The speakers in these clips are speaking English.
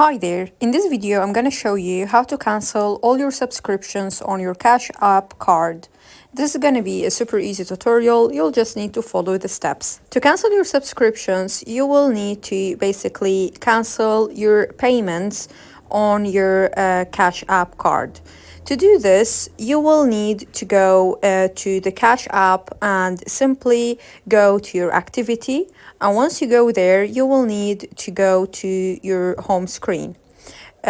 Hi there, in this video I'm gonna show you how to cancel all your subscriptions on your Cash App card. This is gonna be a super easy tutorial, you'll just need to follow the steps. To cancel your subscriptions, you will need to basically cancel your payments on your Cash App card. To do this, you will need to go to the Cash App and simply go to your activity. And once you go there, you will need to go to your home screen.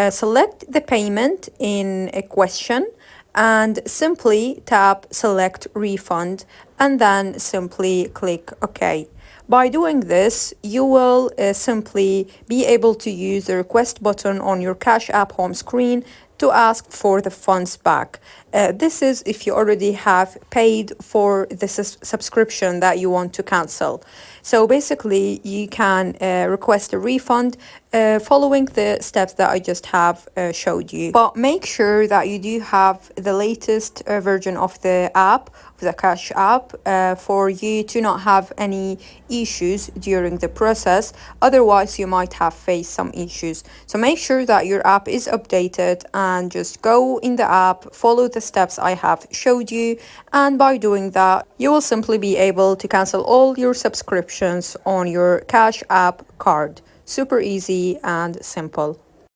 Select the payment in a question and simply tap select refund and then simply click OK. By doing this, you will simply be able to use the request button on your Cash App home screen to ask for the funds back. This is if you already have paid for the subscription that you want to cancel. So basically, you can request a refund following the steps that I just have showed you. But make sure that you do have the latest version of the app, of the Cash App, for you to not have any issues during the process. Otherwise, you might have faced some issues. So make sure that your app is updated and just go in the app, follow the steps I have showed you, and by doing that, you will simply be able to cancel all your subscriptions on your Cash App card. Super easy and simple.